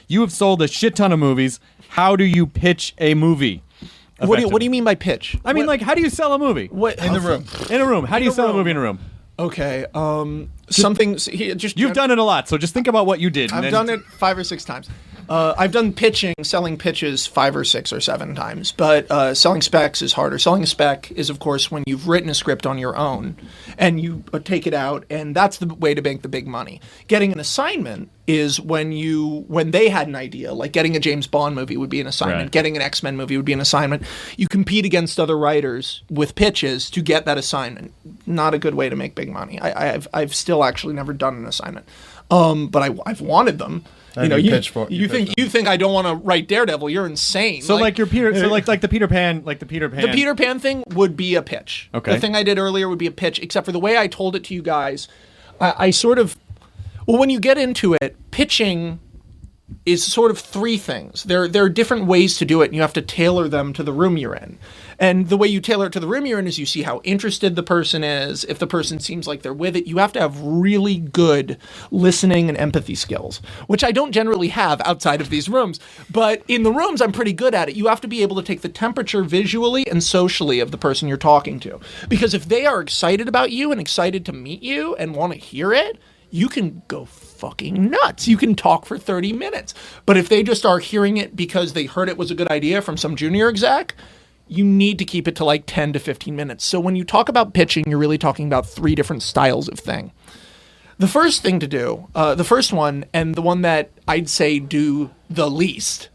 You have sold a shit ton of movies. How do you pitch a movie? What do you mean by pitch? I mean, like, how do you sell a movie? In the room. In a room. How do you sell a movie in a room? Okay. You've done it a lot, so just think about what you did. I've done it 5 or 6 times. I've done selling pitches 5 or 6 or 7 times, but selling specs is harder. Selling a spec is, of course, when you've written a script on your own and you take it out, and that's the way to make the big money. Getting an assignment is when they had an idea, like getting a James Bond movie would be an assignment, right. Getting an X-Men movie would be an assignment. You compete against other writers with pitches to get that assignment. Not a good way to make big money. I've still actually never done an assignment, but I've wanted them. You think I don't want to write Daredevil? You're insane. So like the Peter Pan. The Peter Pan thing would be a pitch. Okay. The thing I did earlier would be a pitch, except for the way I told it to you guys. When you get into it, pitching is sort of 3 things. There are different ways to do it, and you have to tailor them to the room you're in. And the way you tailor it to the room you're in is you see how interested the person is. If the person seems like they're with it, you have to have really good listening and empathy skills, which I don't generally have outside of these rooms. But in the rooms, I'm pretty good at it. You have to be able to take the temperature visually and socially of the person you're talking to. Because if they are excited about you and excited to meet you and want to hear it, you can go fucking nuts. You can talk for 30 minutes. But if they just are hearing it because they heard it was a good idea from some junior exec, you need to keep it to like 10 to 15 minutes. So when you talk about pitching, you're really talking about 3 different styles of thing. The first thing to do, the first one, and the one that I'd say do the least,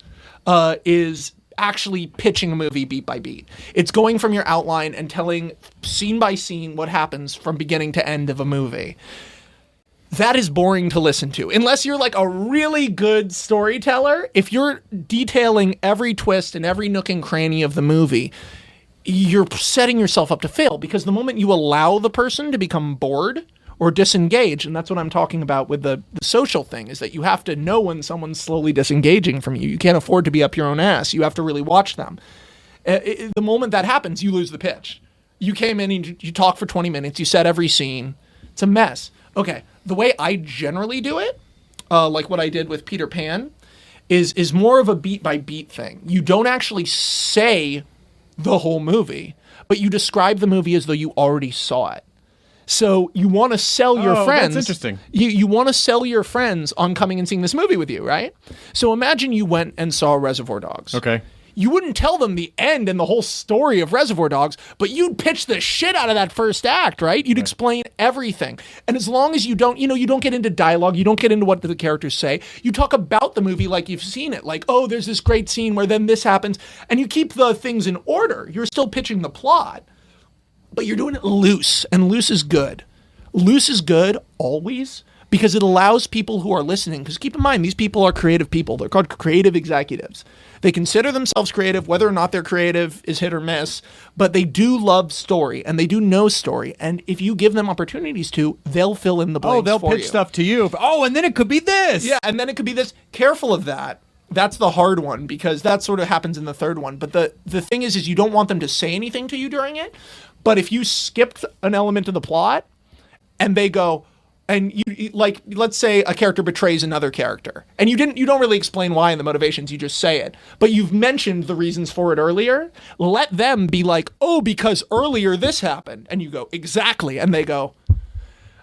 is actually pitching a movie beat by beat. It's going from your outline and telling scene by scene what happens from beginning to end of a movie. That is boring to listen to. Unless you're like a really good storyteller, if you're detailing every twist and every nook and cranny of the movie, you're setting yourself up to fail, because the moment you allow the person to become bored or disengage, and that's what I'm talking about with the social thing, is that you have to know when someone's slowly disengaging from you. You can't afford to be up your own ass. You have to really watch them. The moment that happens, you lose the pitch. You came in and you talk for 20 minutes, you set every scene. It's a mess. Okay, the way I generally do it, like what I did with Peter Pan, is more of a beat-by-beat thing. You don't actually say the whole movie, but you describe the movie as though you already saw it. So you want to sell your friends. That's interesting. You want to sell your friends on coming and seeing this movie with you, right? So imagine you went and saw Reservoir Dogs. Okay. You wouldn't tell them the end and the whole story of Reservoir Dogs, but you'd pitch the shit out of that first act, right? You'd explain everything. And as long as you don't get into dialogue, you don't get into what the characters say, you talk about the movie like you've seen it. Like, oh, there's this great scene where then this happens. And you keep the things in order. You're still pitching the plot, but you're doing it loose. And loose is good. Loose is good always, because it allows people who are listening, because keep in mind, these people are creative people. They're called creative executives. They consider themselves creative. Whether or not they're creative is hit or miss, but they do love story and they do know story. And if you give them opportunities to, they'll fill in the blanks. Oh, they'll pitch stuff to you. Oh, and then it could be this. Yeah, and then it could be this. Careful of that. That's the hard one, because that sort of happens in the third one. But the thing is you don't want them to say anything to you during it. But if you skipped an element of the plot and they go, and you like, let's say a character betrays another character, and you don't really explain why and the motivations, you just say it, but you've mentioned the reasons for it earlier. Let them be like, oh, because earlier this happened, and you go, exactly, and they go,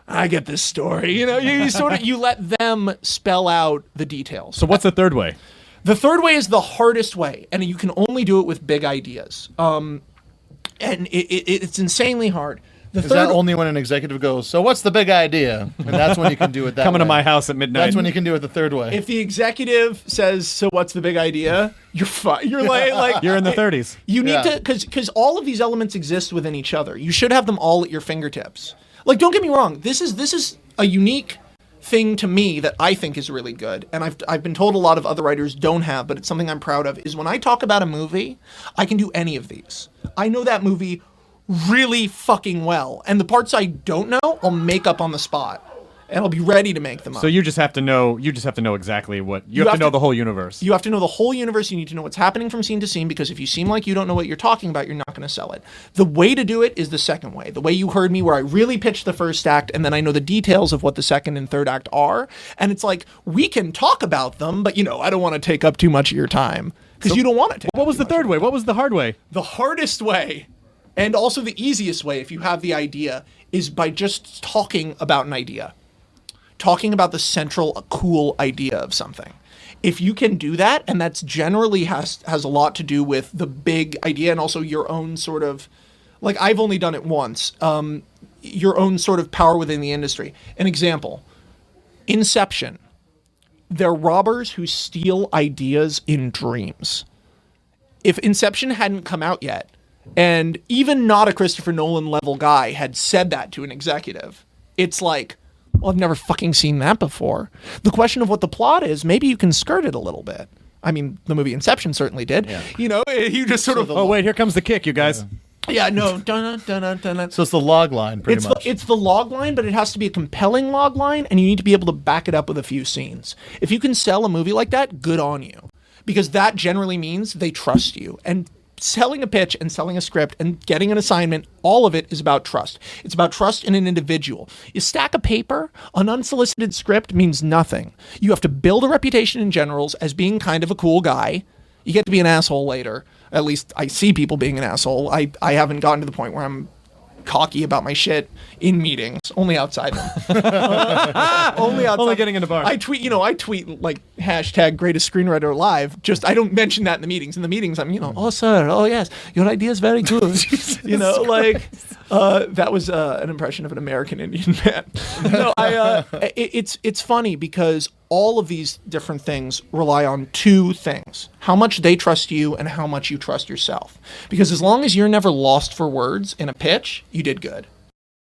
I get this story. You let them spell out the details. So what's the third way? The third way is the hardest way, and you can only do it with big ideas. And it's insanely hard. Is that only when an executive goes, so what's the big idea? And that's when you can do it that Coming way. to my house at midnight. That's when you can do it the third way. If the executive says, so what's the big idea? You're fine. You're like You're in the 30s. You need to, because all of these elements exist within each other. You should have them all at your fingertips. Like, don't get me wrong. This is a unique thing to me that I think is really good, and I've been told a lot of other writers don't have, but it's something I'm proud of, is when I talk about a movie, I can do any of these. I know that movie really fucking well, and the parts I don't know, I'll make up on the spot. and I'll be ready to make them up. So you just have to know. You just have to know exactly what you have to know the whole universe. You have to know the whole universe. You need to know what's happening from scene to scene, because if you seem like you don't know what you're talking about, you're not going to sell it. The way to do it is the second way. The way you heard me, where I really pitch the first act and then I know the details of what the second and third act are. And it's like, we can talk about them, but I don't want to take up too much of your time, because you don't want to take. What was the third way? What was the hard way? The hardest way, and also the easiest way, if you have the idea, is by just talking about an idea. Talking about the central cool idea of something. If you can do that, and that's generally has a lot to do with the big idea and also your own sort of, like, I've only done it once, your own sort of power within the industry. An example, Inception. They're robbers who steal ideas in dreams. If Inception hadn't come out yet, and even not a Christopher Nolan level guy had said that to an executive, it's like, well, I've never fucking seen that before. The question of what the plot is, maybe you can skirt it a little bit. I mean, the movie Inception certainly did. Yeah. You just sort of... Oh, wait, here comes the kick, you guys. Yeah, no. Dun-dun-dun-dun-dun. So it's the log line, pretty much. It's the log line, but it has to be a compelling log line, and you need to be able to back it up with a few scenes. If you can sell a movie like that, good on you. Because that generally means they trust you. And selling a pitch and selling a script and getting an assignment, all of it is about trust. It's about trust in an individual. You stack a paper, an unsolicited script means nothing. You have to build a reputation in generals as being kind of a cool guy. You get to be an asshole later. At least I see people being an asshole. I haven't gotten to the point where I'm cocky about my shit in meetings, only outside them. Only outside. Only getting into bars. I tweet like hashtag greatest screenwriter alive. Just, I don't mention that in the meetings. In the meetings, I'm, oh sir, oh yes, your idea is very good. That was an impression of an American Indian man. No, it's funny because all of these different things rely on two things: how much they trust you and how much you trust yourself. Because as long as you're never lost for words in a pitch, you did good.